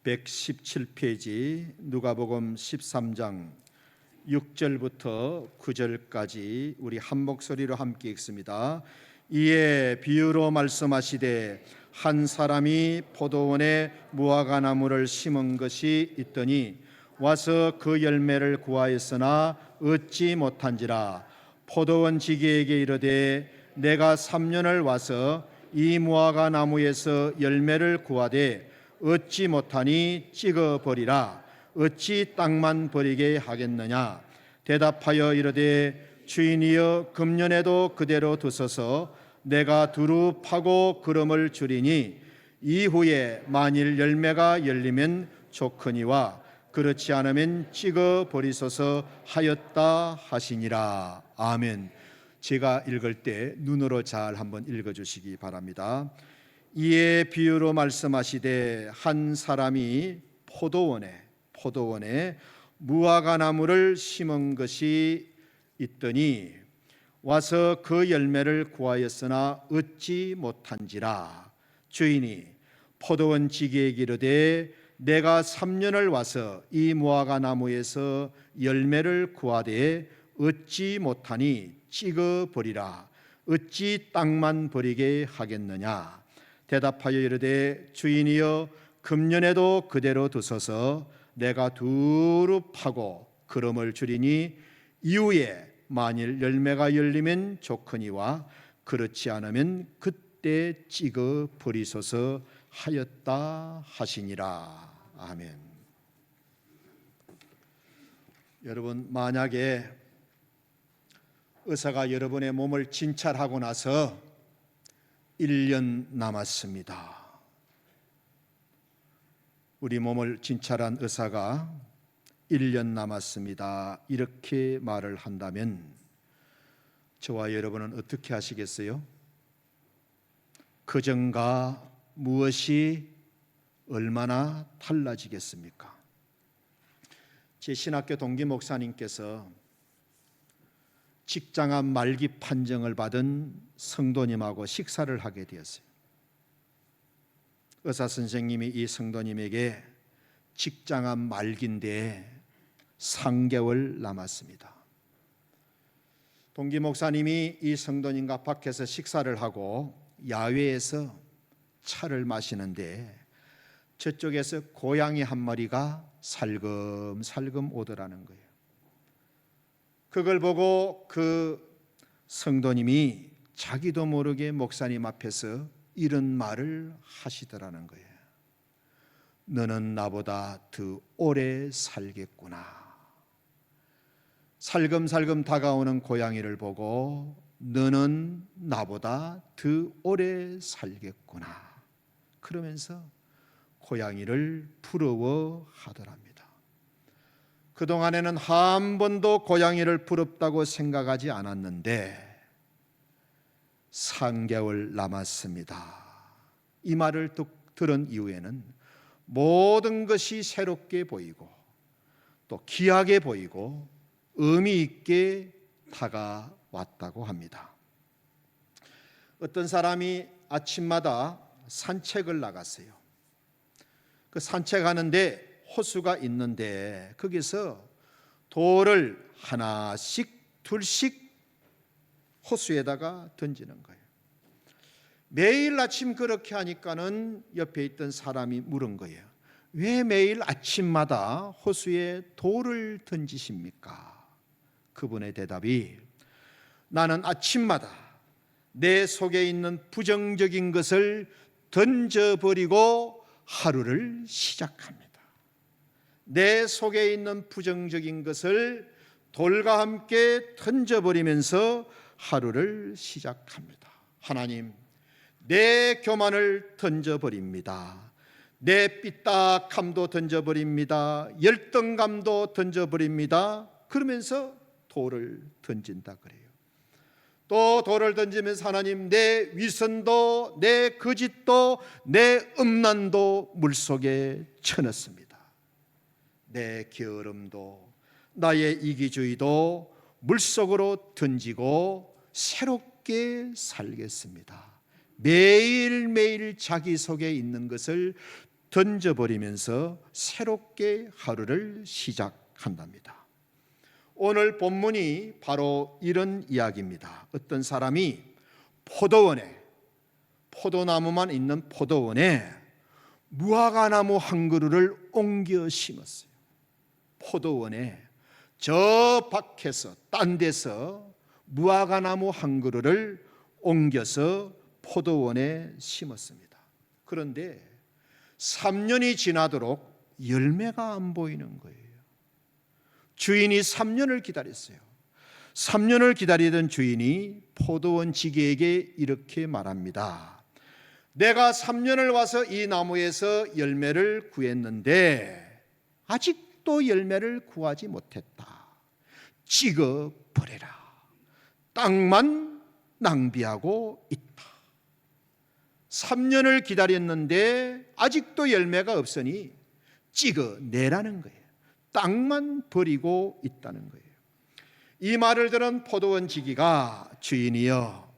117페이지 누가복음 13장 6절부터 9절까지 우리 한 목소리로 함께 읽습니다. 이에 비유로 말씀하시되 한 사람이 포도원에 무화과 나무를 심은 것이 있더니 와서 그 열매를 구하였으나 얻지 못한지라. 포도원 지기에게 이르되 내가 3년을 와서 이 무화과 나무에서 열매를 구하되 얻지 못하니 찍어버리라. 어찌 땅만 버리게 하겠느냐. 대답하여 이르되 주인이여 금년에도 그대로 두소서. 내가 두루 파고 그름을 주리니 이후에 만일 열매가 열리면 좋거니와 그렇지 않으면 찍어버리소서 하였다 하시니라. 아멘. 제가 읽을 때 눈으로 잘 한번 읽어주시기 바랍니다. 이에 비유로 말씀하시되 한 사람이 포도원에 무화과 나무를 심은 것이 있더니 와서 그 열매를 구하였으나 얻지 못한지라. 주인이 포도원 지기에게 이르되 내가 3년을 와서 이 무화과 나무에서 열매를 구하되 얻지 못하니 찍어버리라. 어찌 땅만 버리게 하겠느냐. 대답하여 이르되 주인이여 금년에도 그대로 두소서. 내가 두루 파고 그름을 주리니 이후에 만일 열매가 열리면 좋거니와 그렇지 않으면 그때 찍어 버리소서 하였다 하시니라. 아멘. 여러분, 만약에 의사가 여러분의 몸을 진찰하고 나서 1년 남았습니다. 우리 몸을 진찰한 의사가 1년 남았습니다. 이렇게 말을 한다면 저와 여러분은 어떻게 하시겠어요? 그전과 무엇이 얼마나 달라지겠습니까? 제 신학교 동기 목사님께서 직장암 말기 판정을 받은 성도님하고 식사를 하게 되었어요. 의사 선생님이 이 성도님에게 직장암 말기인데 3개월 남았습니다. 동기 목사님이 이 성도님과 밖에서 식사를 하고 야외에서 차를 마시는데 저쪽에서 고양이 한 마리가 살금살금 오더라는 거예요. 그걸 보고 그 성도님이 자기도 모르게 목사님 앞에서 이런 말을 하시더라는 거예요. 너는 나보다 더 오래 살겠구나. 살금살금 다가오는 고양이를 보고 너는 나보다 더 오래 살겠구나. 그러면서 고양이를 부러워하더랍니다. 그동안에는 한 번도 고양이를 부럽다고 생각하지 않았는데 3개월 남았습니다. 이 말을 들은 이후에는 모든 것이 새롭게 보이고 또 귀하게 보이고 의미 있게 다가왔다고 합니다. 어떤 사람이 아침마다 산책을 나갔어요. 그 산책하는데 호수가 있는데 거기서 돌을 하나씩 둘씩 호수에다가 던지는 거예요. 매일 아침 그렇게 하니까는 옆에 있던 사람이 물은 거예요. 왜 매일 아침마다 호수에 돌을 던지십니까? 그분의 대답이 나는 아침마다 내 속에 있는 부정적인 것을 던져버리고 하루를 시작합니다. 내 속에 있는 부정적인 것을 돌과 함께 던져버리면서 하루를 시작합니다. 하나님, 내 교만을 던져버립니다. 내 삐딱함도 던져버립니다. 열등감도 던져버립니다. 그러면서 돌을 던진다 그래요. 또 돌을 던지면서 하나님, 내 위선도 내 거짓도 내 음란도 물속에 쳐넣습니다. 내 게으름도 나의 이기주의도 물속으로 던지고 새롭게 살겠습니다. 매일매일 자기 속에 있는 것을 던져버리면서 새롭게 하루를 시작한답니다. 오늘 본문이 바로 이런 이야기입니다. 어떤 사람이 포도나무만 있는 포도원에 무화과나무 한 그루를 옮겨 심었어요. 포도원에 저 밖에서 딴 데서 무화과나무 한 그루를 옮겨서 포도원에 심었습니다. 그런데 3년이 지나도록 열매가 안 보이는 거예요. 주인이 3년을 기다렸어요. 3년을 기다리던 주인이 포도원 지기에게 이렇게 말합니다. 내가 3년을 와서 이 나무에서 열매를 구했는데 아직도 열매를 구하지 못했다. 찍어버려라. 땅만 낭비하고 있다. 3년을 기다렸는데 아직도 열매가 없으니 찍어내라는 거예요. 땅만 버리고 있다는 거예요. 이 말을 들은 포도원 지기가 주인이여,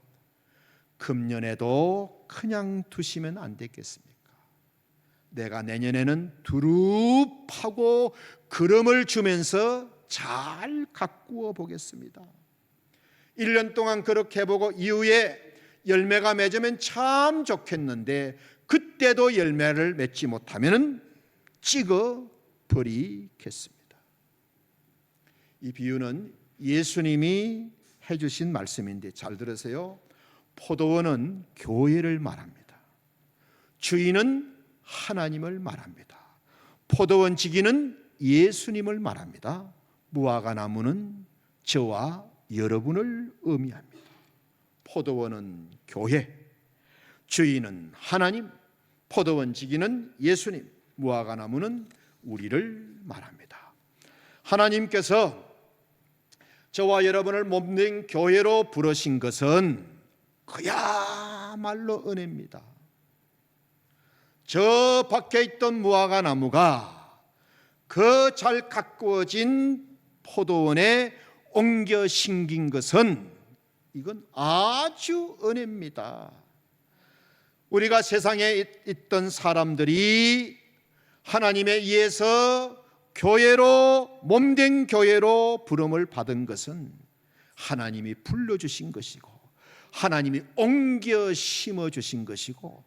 금년에도 그냥 두시면 안 되겠습니까? 내가 내년에는 두루 파고 그름을 주면서 잘 가꾸어 보겠습니다. 1년 동안 그렇게 해보고 이후에 열매가 맺으면 참 좋겠는데 그때도 열매를 맺지 못하면 찍어 버리겠습니다. 이 비유는 예수님이 해주신 말씀인데 잘 들으세요. 포도원은 교회를 말합니다. 주인은 하나님을 말합니다. 포도원 지기는 예수님을 말합니다. 무화과나무는 저와 여러분을 의미합니다. 포도원은 교회, 주인은 하나님, 포도원 지기는 예수님, 무화과나무는 우리를 말합니다. 하나님께서 저와 여러분을 몸된 교회로 부르신 것은 그야말로 은혜입니다. 저 밖에 있던 무화과나무가 그 잘 가꾸어진 포도원에 옮겨 심긴 것은 이건 아주 은혜입니다. 우리가 세상에 있던 사람들이 하나님에 의해서 교회로, 몸된 교회로 부름을 받은 것은 하나님이 불러주신 것이고 하나님이 옮겨 심어주신 것이고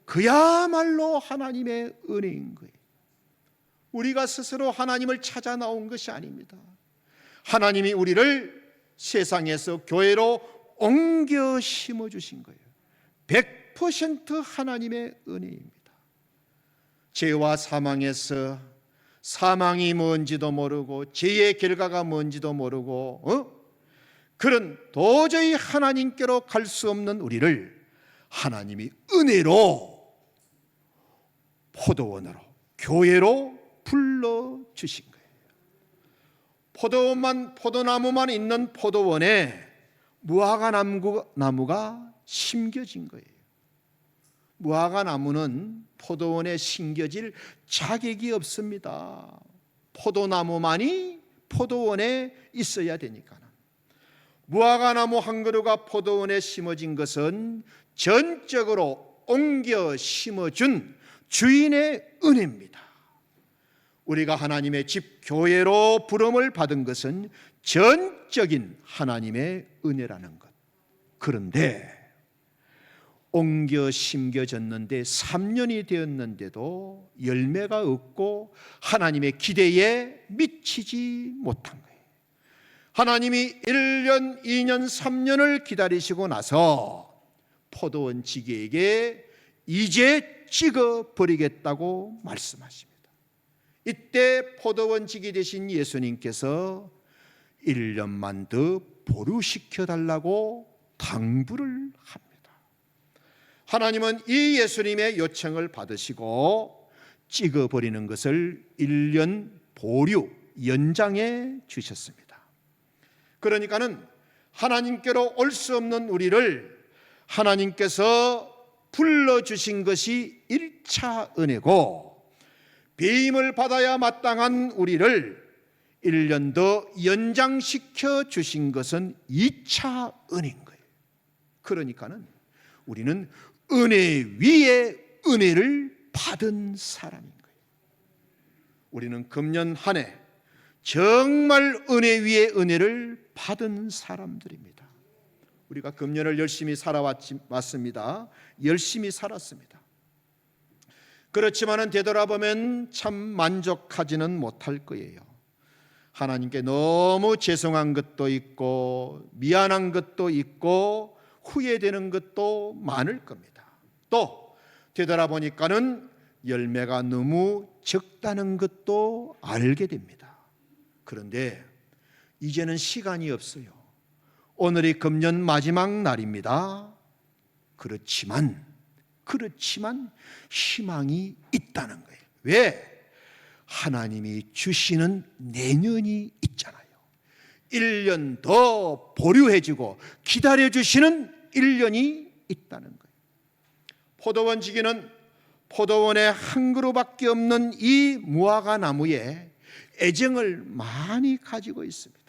그야말로 하나님의 은혜인 거예요. 우리가 스스로 하나님을 찾아 나온 것이 아닙니다. 하나님이 우리를 세상에서 교회로 옮겨 심어주신 거예요. 100% 하나님의 은혜입니다. 죄와 사망에서 사망이 뭔지도 모르고 죄의 결과가 뭔지도 모르고 그런 도저히 하나님께로 갈 수 없는 우리를 하나님이 은혜로 포도원으로, 교회로 불러주신 거예요. 포도나무만 있는 포도원에 무화과나무가 심겨진 거예요. 무화과나무는 포도원에 심겨질 자격이 없습니다. 포도나무만이 포도원에 있어야 되니까. 무화과나무 한 그루가 포도원에 심어진 것은 전적으로 옮겨 심어준 주인의 은혜입니다. 우리가 하나님의 집 교회로 부름을 받은 것은 전적인 하나님의 은혜라는 것. 그런데 옮겨 심겨졌는데 3년이 되었는데도 열매가 없고 하나님의 기대에 미치지 못한 거예요. 하나님이 1년, 2년, 3년을 기다리시고 나서 포도원 지기에게 이제 찍어버리겠다고 말씀하십니다. 이때 포도원 지기 되신 예수님께서 1년만 더 보류시켜달라고 당부를 합니다. 하나님은 이 예수님의 요청을 받으시고 찍어버리는 것을 1년 보류, 연장해 주셨습니다. 그러니까는 하나님께로 올 수 없는 우리를 하나님께서 불러주신 것이 1차 은혜고, 배임을 받아야 마땅한 우리를 1년 더 연장시켜 주신 것은 2차 은혜인 거예요. 그러니까는 우리는 은혜 위에 은혜를 받은 사람인 거예요. 우리는 금년 한 해 정말 은혜 위에 은혜를 받은 사람들입니다. 우리가 금년을 열심히 살아왔습니다. 열심히 살았습니다. 그렇지만은 되돌아보면 참 만족하지는 못할 거예요. 하나님께 너무 죄송한 것도 있고 미안한 것도 있고 후회되는 것도 많을 겁니다. 또 되돌아보니까는 열매가 너무 적다는 것도 알게 됩니다. 그런데 이제는 시간이 없어요. 오늘이 금년 마지막 날입니다. 그렇지만 희망이 있다는 거예요. 왜? 하나님이 주시는 내년이 있잖아요. 1년 더 보류해주고 기다려주시는 1년이 있다는 거예요. 포도원 지기는 포도원에 한 그루밖에 없는 이 무화과 나무에 애정을 많이 가지고 있습니다.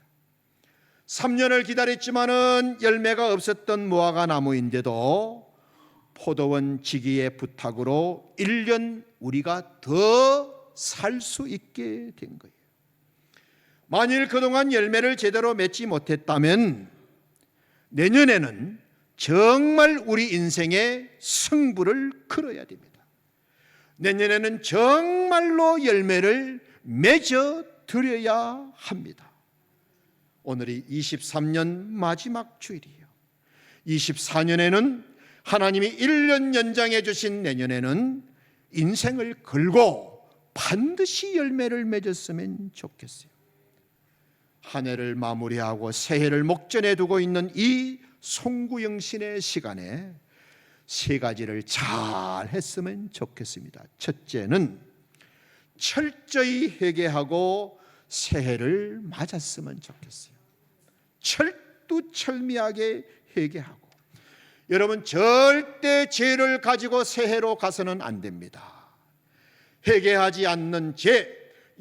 3년을 기다렸지만은 열매가 없었던 무화과 나무인데도 포도원 지기의 부탁으로 1년 우리가 더 살 수 있게 된 거예요. 만일 그동안 열매를 제대로 맺지 못했다면 내년에는 정말 우리 인생의 승부를 걸어야 됩니다. 내년에는 정말로 열매를 맺어 드려야 합니다. 오늘이 23년 마지막 주일이에요. 24년에는 하나님이 1년 연장해 주신 내년에는 인생을 걸고 반드시 열매를 맺었으면 좋겠어요. 한 해를 마무리하고 새해를 목전에 두고 있는 이 송구영신의 시간에 세 가지를 잘 했으면 좋겠습니다. 첫째는 철저히 회개하고 새해를 맞았으면 좋겠어요. 철두철미하게 회개하고, 여러분 절대 죄를 가지고 새해로 가서는 안 됩니다. 회개하지 않는 죄,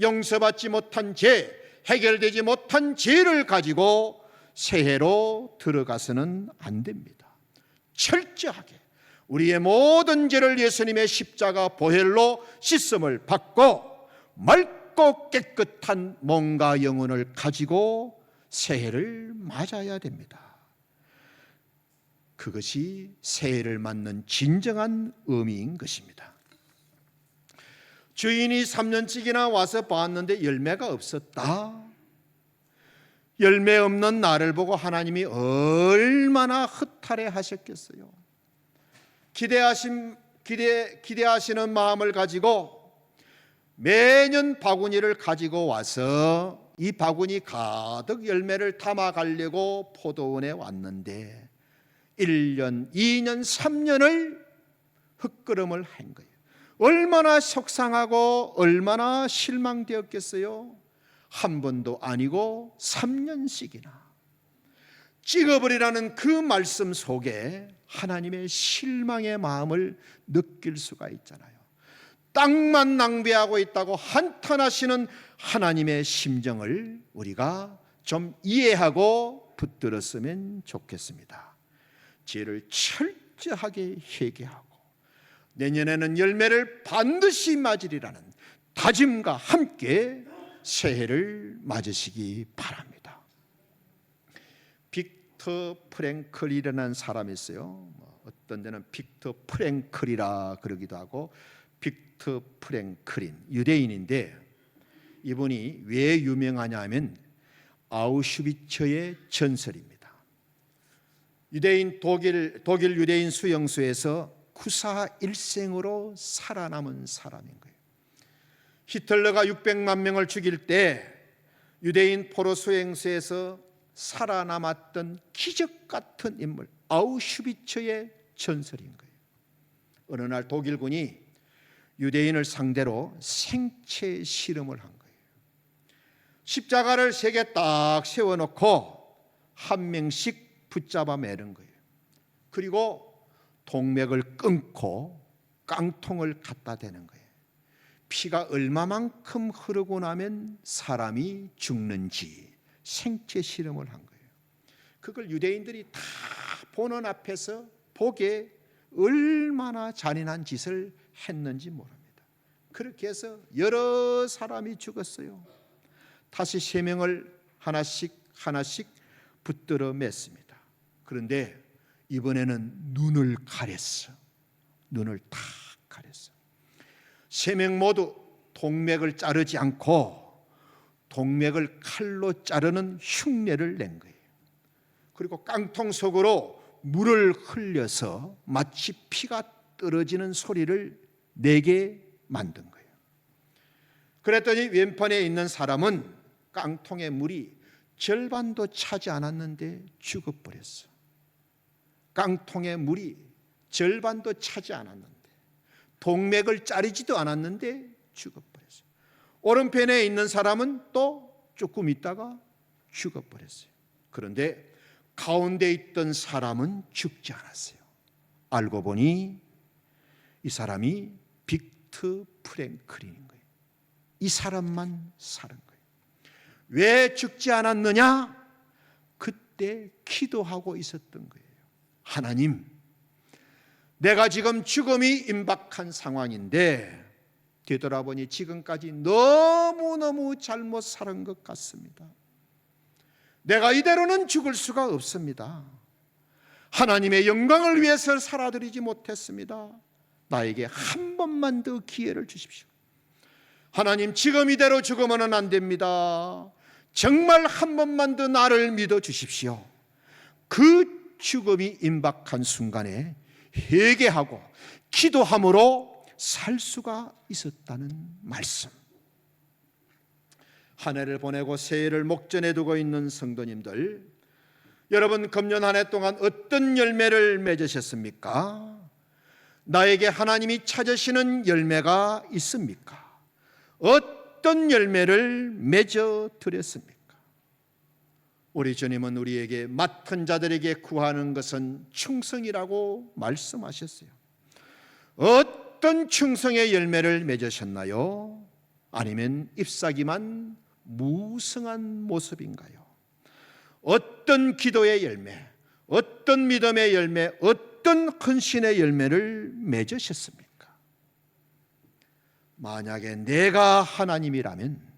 용서받지 못한 죄, 해결되지 못한 죄를 가지고 새해로 들어가서는 안 됩니다. 철저하게 우리의 모든 죄를 예수님의 십자가 보혈로 씻음을 받고 맑고 깨끗한 몸과 영혼을 가지고 새해를 맞아야 됩니다. 그것이 새해를 맞는 진정한 의미인 것입니다. 주인이 3년씩이나 와서 봤는데 열매가 없었다. 열매 없는 나를 보고 하나님이 얼마나 허탈해 하셨겠어요. 기대하시는 마음을 가지고 매년 바구니를 가지고 와서 이 바구니 가득 열매를 담아가려고 포도원에 왔는데 1년, 2년, 3년을 헛걸음을 한 거예요. 얼마나 속상하고 얼마나 실망되었겠어요. 한 번도 아니고 3년씩이나. 찍어버리라는 그 말씀 속에 하나님의 실망의 마음을 느낄 수가 있잖아요. 땅만 낭비하고 있다고 한탄하시는 하나님의 심정을 우리가 좀 이해하고 붙들었으면 좋겠습니다. 죄를 철저하게 회개하고 내년에는 열매를 반드시 맞으리라는 다짐과 함께 새해를 맞으시기 바랍니다. 빅터 프랭클이라는 사람이 있어요. 어떤 데는 빅터 프랭클이라 그러기도 하고 빅터 프랭클린, 유대인인데 이분이 왜 유명하냐면 아우슈비츠의 전설입니다. 독일 유대인 수용소에서 구사 일생으로 살아남은 사람인 거예요. 히틀러가 600만 명을 죽일 때 유대인 포로 수용소에서 살아남았던 기적 같은 인물, 아우슈비츠의 전설인 거예요. 어느 날 독일군이 유대인을 상대로 생체 실험을 한 거예요. 십자가를 3개 딱 세워놓고 한 명씩 붙잡아 매는 거예요. 그리고 동맥을 끊고 깡통을 갖다 대는 거예요. 피가 얼마만큼 흐르고 나면 사람이 죽는지 생체 실험을 한 거예요. 그걸 유대인들이 다 보는 앞에서 보게 얼마나 잔인한 짓을 했는지 모릅니다. 그렇게 해서 여러 사람이 죽었어요. 다시 세 명을 하나씩 붙들어 맸습니다. 그런데 이번에는 눈을 가렸어. 눈을 탁 가렸어. 세 명 모두 동맥을 자르지 않고 동맥을 칼로 자르는 흉내를 낸 거예요. 그리고 깡통 속으로 물을 흘려서 마치 피가 떨어지는 소리를 내게 만든 거예요. 그랬더니 왼편에 있는 사람은 깡통의 물이 절반도 차지 않았는데 죽어버렸어. 깡통의 물이 절반도 차지 않았는데, 동맥을 자르지도 않았는데 죽어버렸어요. 오른편에 있는 사람은 또 조금 있다가 죽어버렸어요. 그런데 가운데 있던 사람은 죽지 않았어요. 알고 보니 이 사람이 빅터 프랭클린인 거예요. 이 사람만 사는 거예요. 왜 죽지 않았느냐? 그때 기도하고 있었던 거예요. 하나님, 내가 지금 죽음이 임박한 상황인데 되돌아보니 지금까지 너무너무 잘못 살은 것 같습니다. 내가 이대로는 죽을 수가 없습니다. 하나님의 영광을 위해서 살아드리지 못했습니다. 나에게 한 번만 더 기회를 주십시오. 하나님, 지금 이대로 죽으면 안 됩니다. 정말 한 번만 더 나를 믿어 주십시오. 그 죽음이 임박한 순간에 회개하고 기도함으로 살 수가 있었다는 말씀. 한 해를 보내고 새해를 목전에 두고 있는 성도님들, 여러분 금년 한 해 동안 어떤 열매를 맺으셨습니까? 나에게 하나님이 찾으시는 열매가 있습니까? 어떤 열매를 맺어 드렸습니까? 우리 주님은 우리에게 맡은 자들에게 구하는 것은 충성이라고 말씀하셨어요. 어떤 충성의 열매를 맺으셨나요? 아니면 잎사귀만 무성한 모습인가요? 어떤 기도의 열매, 어떤 믿음의 열매, 어떤 헌신의 열매를 맺으셨습니까? 만약에 내가 하나님이라면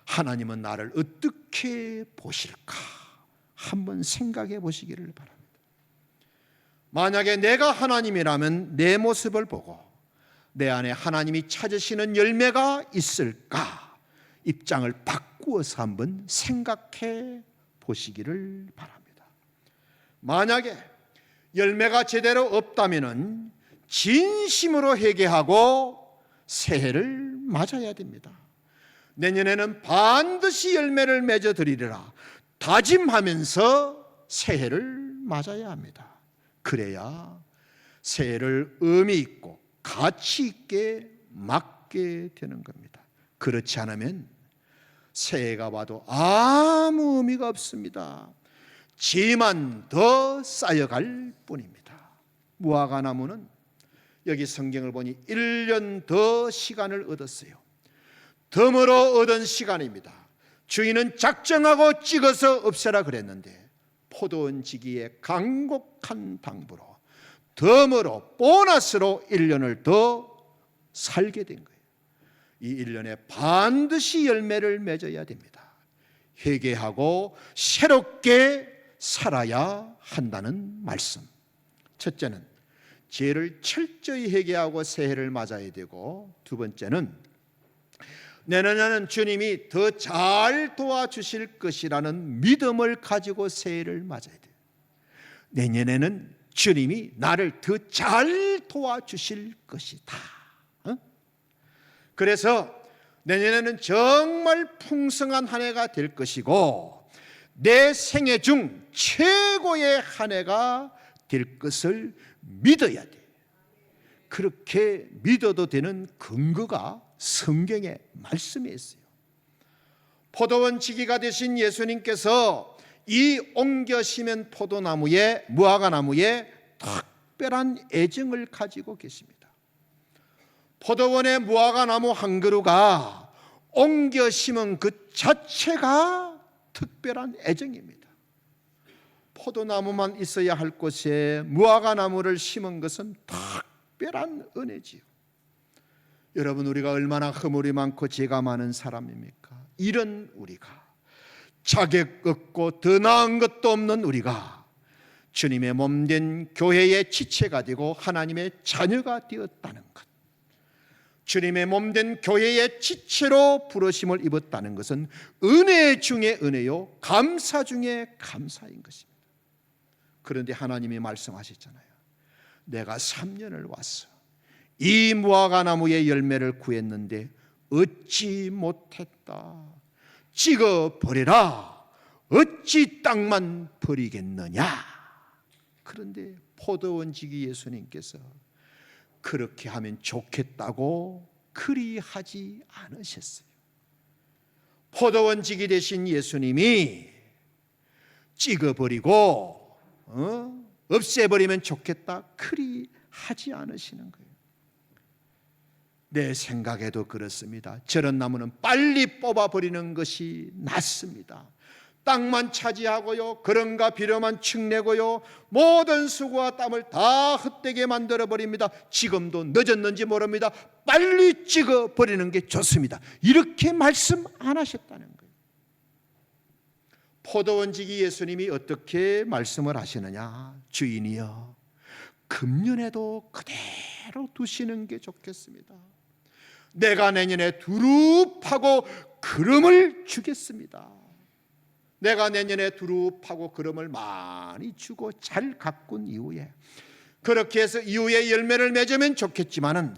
하나님은 나를 어떻게 보실까? 한번 생각해 보시기를 바랍니다. 만약에 내가 하나님이라면 내 모습을 보고 내 안에 하나님이 찾으시는 열매가 있을까? 입장을 바꾸어서 한번 생각해 보시기를 바랍니다. 만약에 열매가 제대로 없다면 진심으로 회개하고 새해를 맞아야 됩니다. 내년에는 반드시 열매를 맺어 드리리라 다짐하면서 새해를 맞아야 합니다. 그래야 새해를 의미 있고 가치 있게 맞게 되는 겁니다. 그렇지 않으면 새해가 와도 아무 의미가 없습니다. 죄만 더 쌓여갈 뿐입니다. 무화과나무는 여기 성경을 보니 1년 더 시간을 얻었어요. 덤으로 얻은 시간입니다. 주인은 작정하고 찍어서 없애라 그랬는데 포도원지기의 간곡한 당부로 덤으로 보너스로 1년을 더 살게 된 거예요. 이 1년에 반드시 열매를 맺어야 됩니다. 회개하고 새롭게 살아야 한다는 말씀. 첫째는 죄를 철저히 회개하고 새해를 맞아야 되고, 두 번째는 내년에는 주님이 더 잘 도와주실 것이라는 믿음을 가지고 새해를 맞아야 돼요. 내년에는 주님이 나를 더 잘 도와주실 것이다. 그래서 내년에는 정말 풍성한 한 해가 될 것이고 내 생애 중 최고의 한 해가 될 것을 믿어야 돼. 그렇게 믿어도 되는 근거가 성경의 말씀에 있어요. 포도원 지기가 되신 예수님께서 이 옮겨 심은 포도나무에, 무화과나무에 특별한 애정을 가지고 계십니다. 포도원의 무화과나무 한 그루가 옮겨 심은 그 자체가 특별한 애정입니다. 포도나무만 있어야 할 곳에 무화과나무를 심은 것은 특별한 은혜지요. 여러분, 우리가 얼마나 허물이 많고 죄가 많은 사람입니까? 이런 우리가, 자격 없고 더 나은 것도 없는 우리가 주님의 몸된 교회의 지체가 되고 하나님의 자녀가 되었다는 것, 주님의 몸된 교회의 지체로 부르심을 입었다는 것은 은혜 중에 은혜요, 감사 중에 감사인 것입니다. 그런데 하나님이 말씀하셨잖아요. 내가 3년을 왔어. 이 무화과 나무의 열매를 구했는데 얻지 못했다. 찍어 버려라. 어찌 땅만 버리겠느냐. 그런데 포도원지기 예수님께서 그렇게 하면 좋겠다고 그리하지 않으셨어요. 포도원지기 되신 예수님이 찍어버리고 없애버리면 좋겠다 그리하지 않으시는 거예요. 내 생각에도 그렇습니다. 저런 나무는 빨리 뽑아버리는 것이 낫습니다. 땅만 차지하고요, 그런가 비료만 축내고요, 모든 수고와 땀을 다 헛되게 만들어버립니다. 지금도 늦었는지 모릅니다. 빨리 찍어버리는 게 좋습니다. 이렇게 말씀 안 하셨다는 거예요. 포도원지기 예수님이 어떻게 말씀을 하시느냐. 주인이여, 금년에도 그대로 두시는 게 좋겠습니다. 내가 내년에 두루 파고 그름을 주겠습니다. 내가 내년에 두루 파고 그름을 많이 주고 잘 가꾼 이후에, 그렇게 해서 이후에 열매를 맺으면 좋겠지만은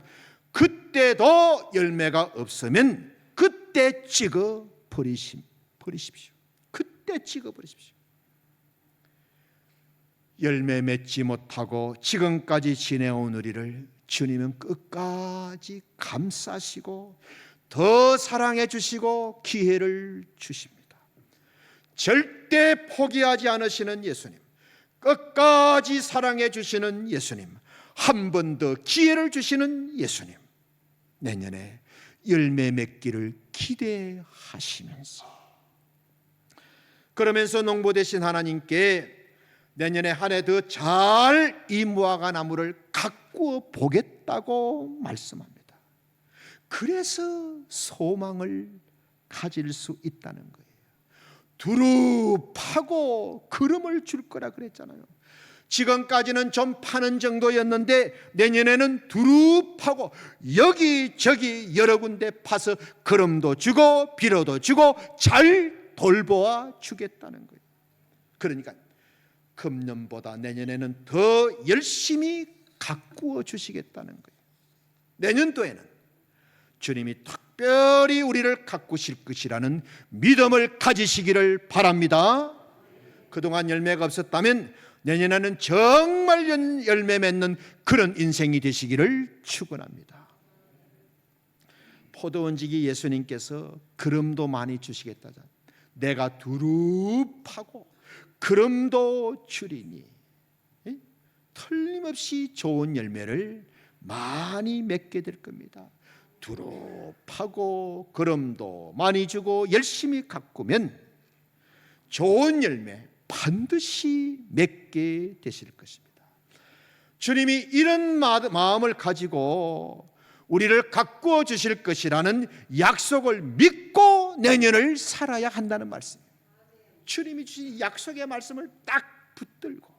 그때도 열매가 없으면 그때 찍어 버리십시오. 그때 찍어 버리십시오. 열매 맺지 못하고 지금까지 지내온 우리를 주님은 끝까지 감싸시고 더 사랑해 주시고 기회를 주십니다. 절대 포기하지 않으시는 예수님, 끝까지 사랑해 주시는 예수님, 한 번 더 기회를 주시는 예수님, 내년에 열매 맺기를 기대하시면서, 그러면서 농부 되신 하나님께 내년에 한 해 더 잘 이 무화과 나무를 가꾸어 보겠다고 말씀합니다. 그래서 소망을 가질 수 있다는 거예요. 두루 파고 그름을 줄 거라 그랬잖아요. 지금까지는 좀 파는 정도였는데 내년에는 두루 파고 여기저기 여러 군데 파서 그름도 주고 비료도 주고 잘 돌보아 주겠다는 거예요. 그러니까 금년보다 내년에는 더 열심히 가꾸어 주시겠다는 거예요. 내년도에는 주님이 특별히 우리를 가꾸실 것이라는 믿음을 가지시기를 바랍니다. 그동안 열매가 없었다면 내년에는 정말 열매 맺는 그런 인생이 되시기를 축원합니다. 포도원지기 예수님께서 그름도 많이 주시겠다잖아요. 내가 두루 파고 그름도 주리니, 틀림없이 좋은 열매를 많이 맺게 될 겁니다. 두루 파고 그름도 많이 주고 열심히 가꾸면 좋은 열매 반드시 맺게 되실 것입니다. 주님이 이런 마음을 가지고 우리를 가꾸어 주실 것이라는 약속을 믿고 내년을 살아야 한다는 말씀이에요. 주님이 주신 약속의 말씀을 딱 붙들고,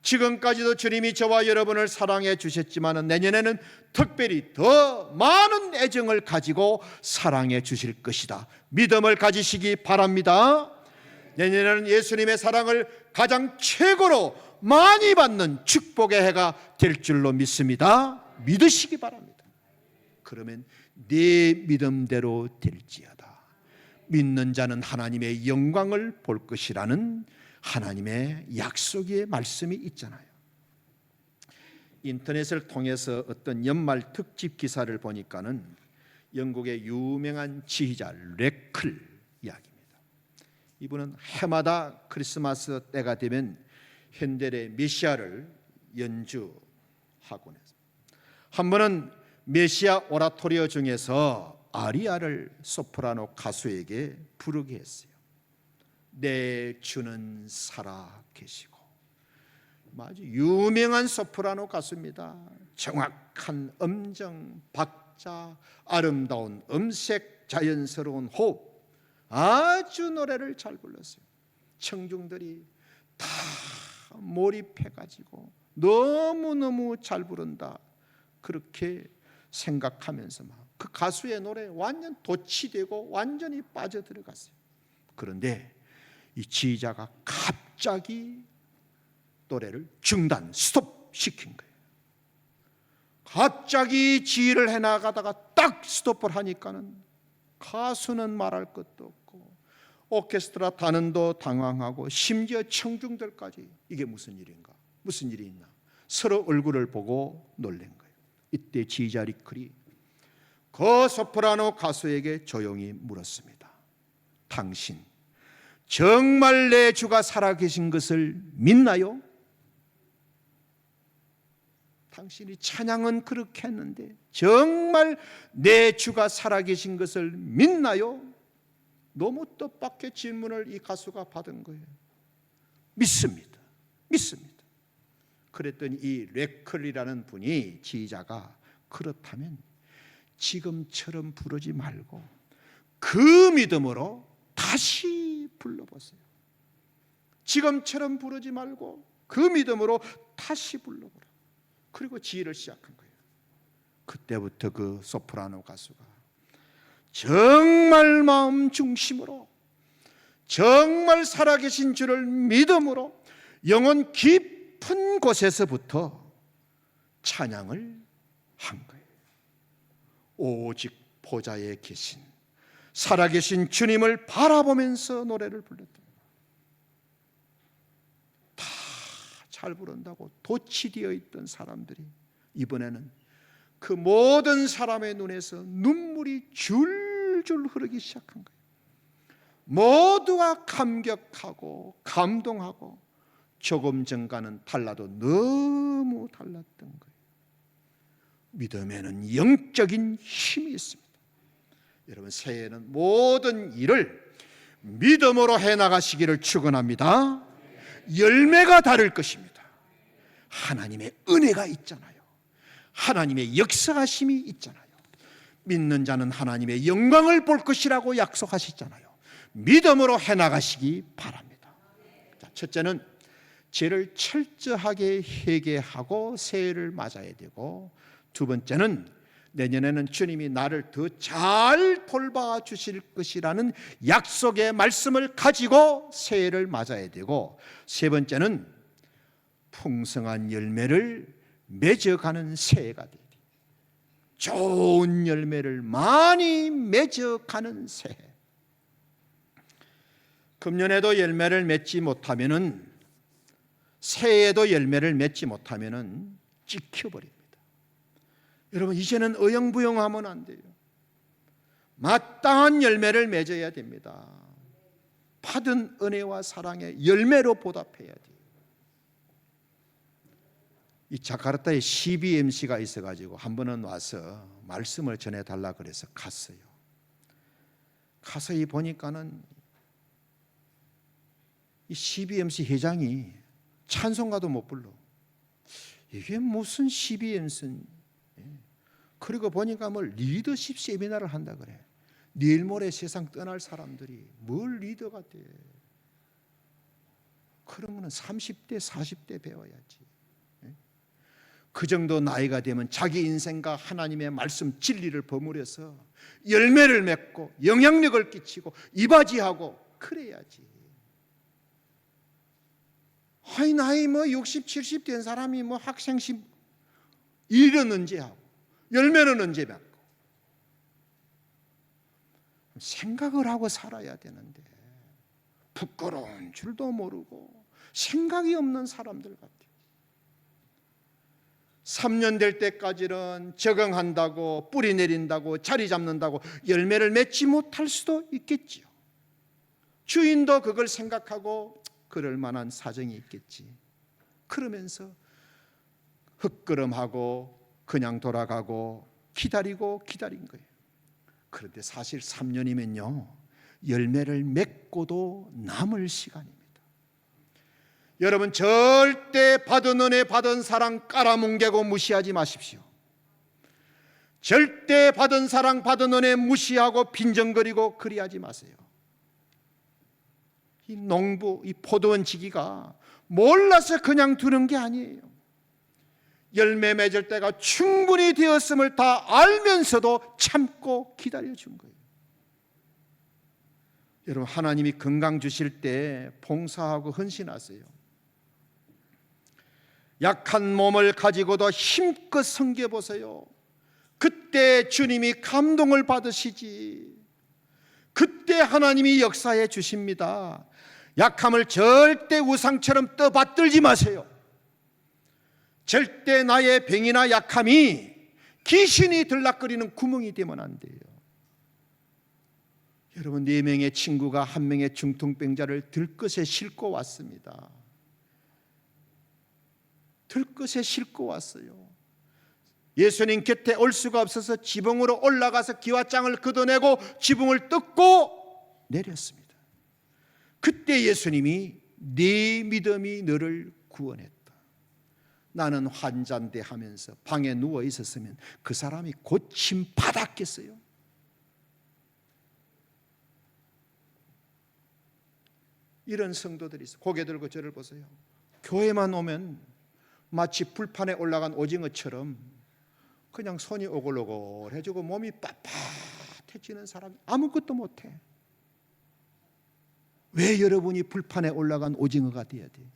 지금까지도 주님이 저와 여러분을 사랑해 주셨지만 내년에는 특별히 더 많은 애정을 가지고 사랑해 주실 것이다. 믿음을 가지시기 바랍니다. 내년에는 예수님의 사랑을 가장 최고로 많이 받는 축복의 해가 될 줄로 믿습니다. 믿으시기 바랍니다. 그러면 네 믿음대로 될지어다. 믿는 자는 하나님의 영광을 볼 것이라는 하나님의 약속의 말씀이 있잖아요. 인터넷을 통해서 어떤 연말 특집 기사를 보니까는 영국의 유명한 지휘자 레클 이야기입니다. 이분은 해마다 크리스마스 때가 되면 핸델의 메시아를 연주하곤 했습니다. 한 번은 메시아 오라토리오 중에서 아리아를 소프라노 가수에게 부르게 했어요. 내 주는 살아 계시고 아주 유명한 소프라노 가수입니다. 정확한 음정, 박자, 아름다운 음색, 자연스러운 호흡, 아주 노래를 잘 불렀어요. 청중들이 다 몰입해가지고 너무너무 잘 부른다 그렇게 생각하면서 막 그 가수의 노래에 완전 도취되고 완전히 빠져들어갔어요. 그런데 이 지휘자가 갑자기 노래를 중단, 스톱 시킨 거예요. 갑자기 지휘를 해나가다가 딱 스톱을 하니까는 가수는 말할 것도 없고 오케스트라 단원도 당황하고 심지어 청중들까지 이게 무슨 일인가, 무슨 일이 있나 서로 얼굴을 보고 놀란 거예요. 이때 지휘자 리클이 그 소프라노 가수에게 조용히 물었습니다. 당신 정말 내 주가 살아계신 것을 믿나요? 당신이 찬양은 그렇게 했는데 정말 내 주가 살아계신 것을 믿나요? 너무 뜻밖의 질문을 이 가수가 받은 거예요. 믿습니다. 믿습니다. 그랬더니 이 레클이라는 분이 지휘자가 그렇다면 지금처럼 부르지 말고 그 믿음으로 다시 불러보세요. 지금처럼 부르지 말고 그 믿음으로 다시 불러보라. 그리고 지휘를 시작한 거예요. 그때부터 그 소프라노 가수가 정말 마음 중심으로 정말 살아계신 주를 믿음으로 영혼 깊은 곳에서부터 찬양을 한 거예요. 오직 보좌에 계신 살아계신 주님을 바라보면서 노래를 불렀다. 다 잘 부른다고 도취되어 있던 사람들이 이번에는 그 모든 사람의 눈에서 눈물이 줄줄 흐르기 시작한 거예요. 모두가 감격하고 감동하고 조금 전과는 달라도 너무 달랐던 거예요. 믿음에는 영적인 힘이 있습니다. 여러분, 새해에는 모든 일을 믿음으로 해나가시기를 축원합니다. 열매가 다를 것입니다. 하나님의 은혜가 있잖아요. 하나님의 역사하심이 있잖아요. 믿는 자는 하나님의 영광을 볼 것이라고 약속하셨잖아요. 믿음으로 해나가시기 바랍니다. 자, 첫째는 죄를 철저하게 회개하고 새해를 맞아야 되고, 두 번째는 내년에는 주님이 나를 더 잘 돌봐 주실 것이라는 약속의 말씀을 가지고 새해를 맞아야 되고, 세 번째는 풍성한 열매를 맺어가는 새해가 돼야 돼요. 좋은 열매를 많이 맺어가는 새해. 금년에도 열매를 맺지 못하면은 새해에도 열매를 맺지 못하면은 찍혀버립니다. 여러분, 이제는 어영부영하면 안 돼요. 마땅한 열매를 맺어야 됩니다. 받은 은혜와 사랑의 열매로 보답해야 돼요. 이 자카르타에 CBMC가 있어가지고 한 번은 와서 말씀을 전해달라 그래서 갔어요. 가서 보니까는 이 CBMC 회장이 찬송가도 못 불러. 이게 무슨 CBMC? 그리고 보니까 뭘 리더십 세미나를 한다 그래. 내일 모레 세상 떠날 사람들이 뭘 리더가 돼? 그러면은 30대, 40대 배워야지. 그 정도 나이가 되면 자기 인생과 하나님의 말씀 진리를 버무려서 열매를 맺고 영향력을 끼치고 이바지하고 그래야지. 아니, 나이 60, 70 된 사람이 학생시 일은 언제 하고 열매는 언제 맺고. 생각을 하고 살아야 되는데 부끄러운 줄도 모르고 생각이 없는 사람들 같아요. 3년 될 때까지는 적응한다고 뿌리 내린다고 자리 잡는다고 열매를 맺지 못할 수도 있겠지요. 주인도 그걸 생각하고 그럴 만한 사정이 있겠지. 그러면서 헛걸음하고 그냥 돌아가고 기다리고 기다린 거예요. 그런데 사실 3년이면요 열매를 맺고도 남을 시간입니다. 여러분, 절대 받은 은혜, 받은 사랑 깔아뭉개고 무시하지 마십시오. 절대 받은 사랑, 받은 은혜 무시하고 빈정거리고 그리하지 마세요. 이 농부, 이 포도원 지기가 몰라서 그냥 두는 게 아니에요. 열매 맺을 때가 충분히 되었음을 다 알면서도 참고 기다려준 거예요. 여러분, 하나님이 건강 주실 때 봉사하고 헌신하세요. 약한 몸을 가지고도 힘껏 섬겨보세요. 그때 주님이 감동을 받으시지. 그때 하나님이 역사해 주십니다. 약함을 절대 우상처럼 떠받들지 마세요. 절대 나의 병이나 약함이 귀신이 들락거리는 구멍이 되면 안 돼요. 여러분, 4명의 친구가 1명의 중풍병자를 들것에 싣고 왔습니다. 들것에 싣고 왔어요. 예수님 곁에 올 수가 없어서 지붕으로 올라가서 기와장을 걷어내고 지붕을 뜯고 내렸습니다. 그때 예수님이 네 믿음이 너를 구원했다. 나는 환자인데 하면서 방에 누워 있었으면 그 사람이 고침 받았겠어요? 이런 성도들이 있어요. 고개 들고 저를 보세요. 교회만 오면 마치 불판에 올라간 오징어처럼 그냥 손이 오글오글해지고 몸이 빳빳해지는 사람이 아무것도 못해. 왜 여러분이 불판에 올라간 오징어가 돼야 돼요?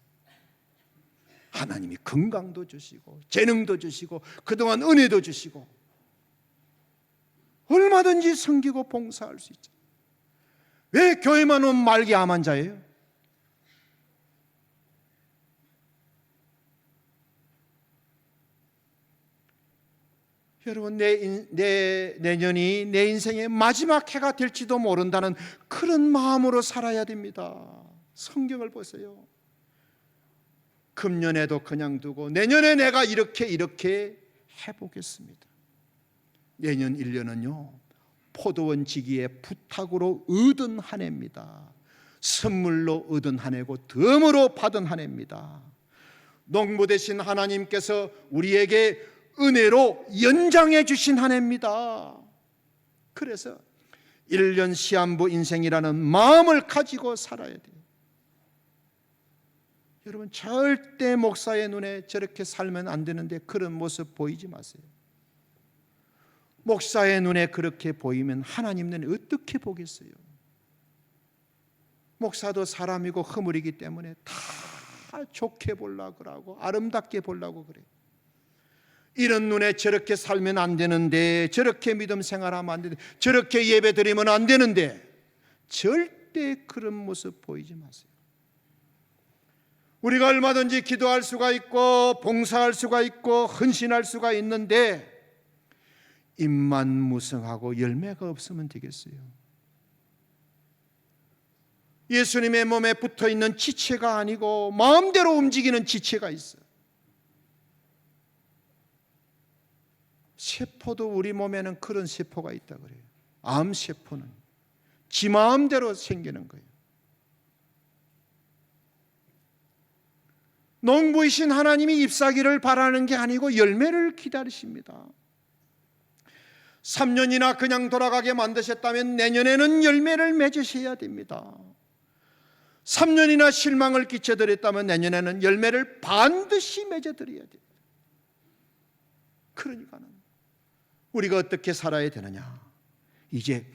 하나님이 건강도 주시고 재능도 주시고 그동안 은혜도 주시고 얼마든지 섬기고 봉사할 수 있죠. 왜 교회만 오면 말기 암 환자예요? 여러분, 내년이 내 인생의 마지막 해가 될지도 모른다는 그런 마음으로 살아야 됩니다. 성경을 보세요. 금년에도 그냥 두고 내년에 내가 이렇게 해보겠습니다. 내년 1년은요 포도원 지기의 부탁으로 얻은 한 해입니다. 선물로 얻은 한 해고 덤으로 받은 한 해입니다. 농부 되신 하나님께서 우리에게 은혜로 연장해 주신 한 해입니다. 그래서 1년 시한부 인생이라는 마음을 가지고 살아야 돼요. 여러분, 절대 목사의 눈에 저렇게 살면 안 되는데 그런 모습 보이지 마세요. 목사의 눈에 그렇게 보이면 하나님 눈에 어떻게 보겠어요? 목사도 사람이고 허물이기 때문에 다 좋게 보려고 그러고 아름답게 보려고 그래요. 이런 눈에 저렇게 살면 안 되는데, 저렇게 믿음 생활하면 안 되는데, 저렇게 예배 드리면 안 되는데, 절대 그런 모습 보이지 마세요. 우리가 얼마든지 기도할 수가 있고 봉사할 수가 있고 헌신할 수가 있는데 입만 무성하고 열매가 없으면 되겠어요? 예수님의 몸에 붙어있는 지체가 아니고 마음대로 움직이는 지체가 있어요. 세포도 우리 몸에는 그런 세포가 있다 그래요. 암세포는 지 마음대로 생기는 거예요. 농부이신 하나님이 잎사귀를 바라는 게 아니고 열매를 기다리십니다. 3년이나 그냥 돌아가게 만드셨다면 내년에는 열매를 맺으셔야 됩니다. 3년이나 실망을 끼쳐드렸다면 내년에는 열매를 반드시 맺어드려야 됩니다. 그러니까는 우리가 어떻게 살아야 되느냐? 이제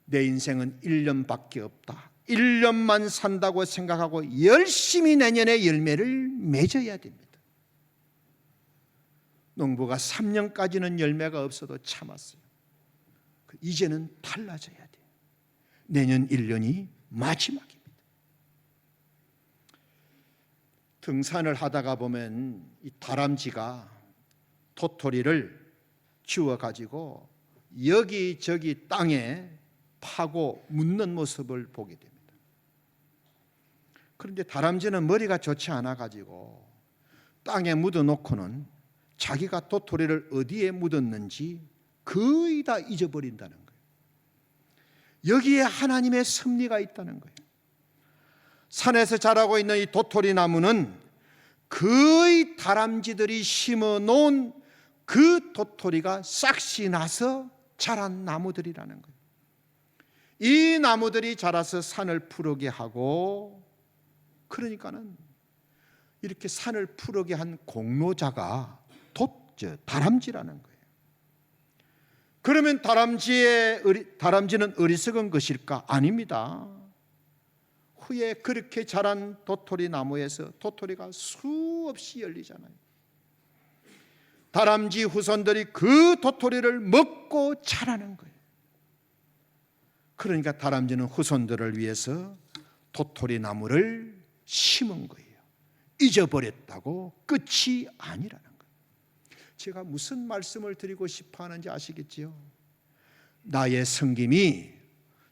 내 인생은 1년밖에 없다. 1년만 산다고 생각하고 열심히 내년에 열매를 맺어야 됩니다. 농부가 3년까지는 열매가 없어도 참았어요. 이제는 달라져야 돼요. 내년 1년이 마지막입니다. 등산을 하다가 보면 이 다람쥐가 도토리를 주워가지고 여기저기 땅에 파고 묻는 모습을 보게 됩니다. 그런데 다람쥐는 머리가 좋지 않아가지고 땅에 묻어놓고는 자기가 도토리를 어디에 묻었는지 거의 다 잊어버린다는 거예요. 여기에 하나님의 섭리가 있다는 거예요. 산에서 자라고 있는 이 도토리 나무는 거의 다람쥐들이 심어 놓은 그 도토리가 싹시 나서 자란 나무들이라는 거예요. 이 나무들이 자라서 산을 푸르게 하고, 그러니까는 이렇게 산을 푸르게 한 공로자가 다람쥐라는 거예요. 그러면 다람쥐는 어리석은 것일까? 아닙니다. 후에 그렇게 자란 도토리 나무에서 도토리가 수없이 열리잖아요. 다람쥐 후손들이 그 도토리를 먹고 자라는 거예요. 그러니까 다람쥐는 후손들을 위해서 도토리 나무를 심은 거예요. 잊어버렸다고 끝이 아니라는 거예요. 제가 무슨 말씀을 드리고 싶어 하는지 아시겠지요? 나의 섬김이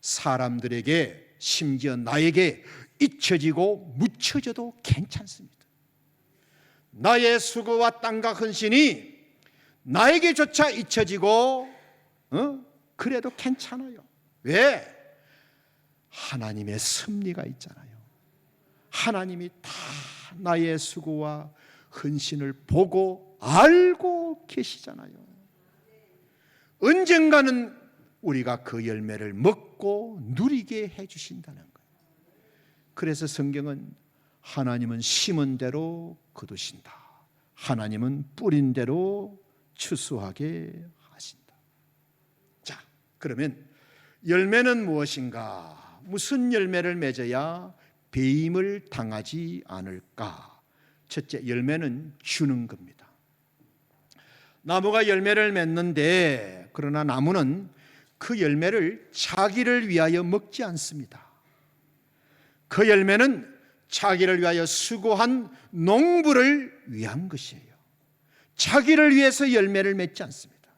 사람들에게, 심지어 나에게 잊혀지고 묻혀져도 괜찮습니다. 나의 수고와 땀과 헌신이 나에게조차 잊혀지고 그래도 괜찮아요. 왜? 하나님의 섭리가 있잖아요. 하나님이 다 나의 수고와 헌신을 보고 알고 계시잖아요. 언젠가는 우리가 그 열매를 먹고 누리게 해주신다는 거예요. 그래서 성경은 하나님은 심은 대로 거두신다, 하나님은 뿌린 대로 추수하게 하신다. 자, 그러면 열매는 무엇인가? 무슨 열매를 맺어야 배임을 당하지 않을까? 첫째, 열매는 주는 겁니다. 나무가 열매를 맺는데, 그러나 나무는 그 열매를 자기를 위하여 먹지 않습니다. 그 열매는 자기를 위하여 수고한 농부를 위한 것이에요. 자기를 위해서 열매를 맺지 않습니다.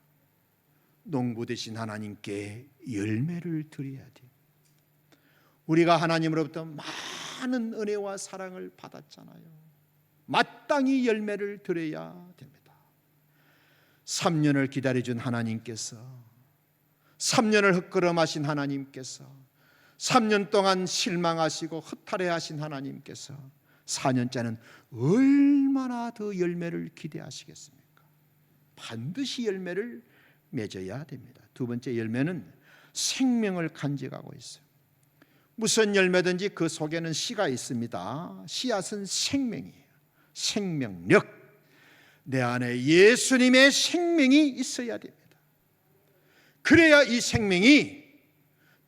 농부 되신 하나님께 열매를 드려야 돼요. 우리가 하나님으로부터 많은 은혜와 사랑을 받았잖아요. 마땅히 열매를 드려야 됩니다. 3년을 기다려준 하나님께서, 3년을 헛걸음하신 하나님께서, 3년 동안 실망하시고 허탈해하신 하나님께서 4년째는 얼마나 더 열매를 기대하시겠습니까? 반드시 열매를 맺어야 됩니다. 두 번째, 열매는 생명을 간직하고 있어요. 무슨 열매든지 그 속에는 씨가 있습니다. 씨앗은 생명이에요. 생명력. 내 안에 예수님의 생명이 있어야 됩니다. 그래야 이 생명이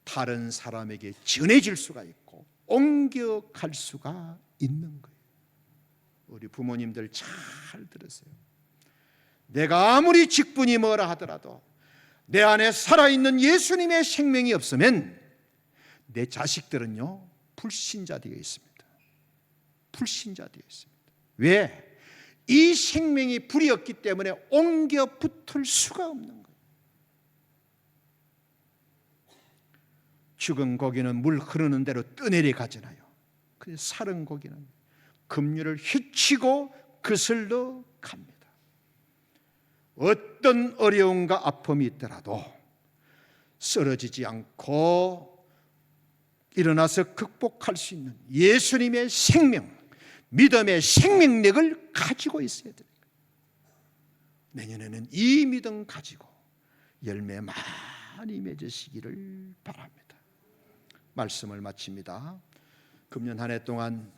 다른 사람에게 전해질 수가 있고 옮겨갈 수가 있는 거예요. 우리 부모님들 잘 들으세요. 내가 아무리 직분이 뭐라 하더라도 내 안에 살아있는 예수님의 생명이 없으면 내 자식들은요, 불신자 되어 있습니다. 불신자 되어 있습니다. 왜? 이 생명이 불이 없기 때문에 옮겨 붙을 수가 없는 거예요. 죽은 고기는 물 흐르는 대로 떠내려 가잖아요. 근데 살은 고기는 급류를 휘치고 그슬러 갑니다. 어떤 어려움과 아픔이 있더라도 쓰러지지 않고 일어나서 극복할 수 있는 예수님의 생명, 믿음의 생명력을 가지고 있어야 됩니다. 내년에는 이 믿음 가지고 열매 많이 맺으시기를 바랍니다. 말씀을 마칩니다. 금년 한 해 동안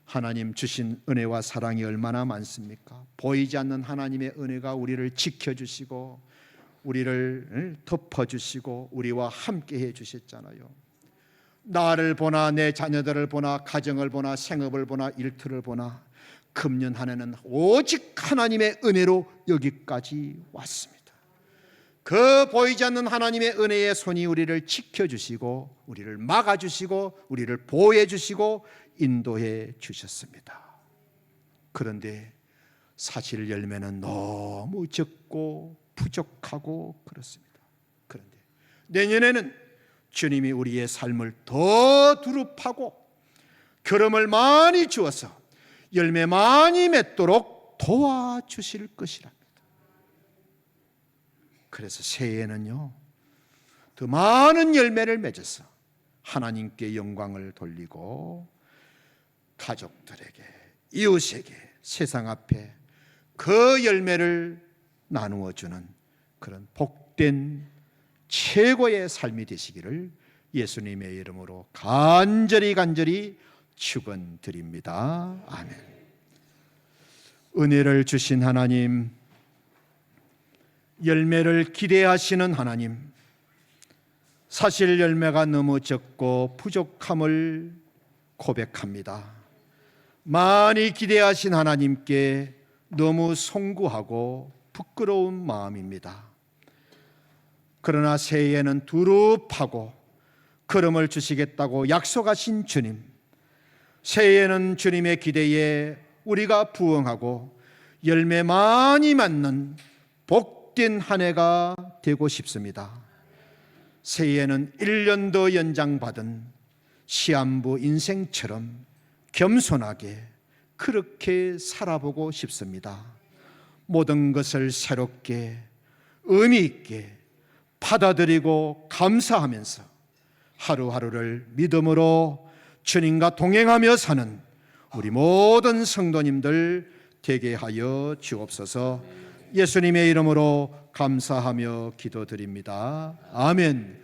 하나님 주신 은혜와 사랑이 얼마나 많습니까? 보이지 않는 하나님의 은혜가 우리를 지켜주시고 우리를 덮어주시고 우리와 함께 해주셨잖아요. 나를 보나 내 자녀들을 보나 가정을 보나 생업을 보나 일터를 보나 금년 한 해는 오직 하나님의 은혜로 여기까지 왔습니다. 그 보이지 않는 하나님의 은혜의 손이 우리를 지켜주시고 우리를 막아주시고 우리를 보호해주시고 인도해 주셨습니다. 그런데 사실 열매는 너무 적고 부족하고 그렇습니다. 그런데 내년에는 주님이 우리의 삶을 더 두릅하고 결함을 많이 주어서 열매 많이 맺도록 도와주실 것이랍니다. 그래서 새해에는요, 더 많은 열매를 맺어서 하나님께 영광을 돌리고 가족들에게, 이웃에게, 세상 앞에 그 열매를 나누어 주는 그런 복된 최고의 삶이 되시기를 예수님의 이름으로 간절히 축원드립니다. 아멘. 은혜를 주신 하나님, 열매를 기대하시는 하나님, 사실 열매가 너무 적고 부족함을 고백합니다. 많이 기대하신 하나님께 너무 송구하고 부끄러운 마음입니다. 그러나 새해에는 두릅하고 걸음을 주시겠다고 약속하신 주님, 새해에는 주님의 기대에 우리가 부응하고 열매 많이 맺는 복된 한 해가 되고 싶습니다. 새해에는 1년 더 연장받은 시한부 인생처럼 겸손하게 그렇게 살아보고 싶습니다. 모든 것을 새롭게 의미 있게 받아들이고 감사하면서 하루하루를 믿음으로 주님과 동행하며 사는 우리 모든 성도님들 되게 하여 주옵소서. 예수님의 이름으로 감사하며 기도드립니다. 아멘.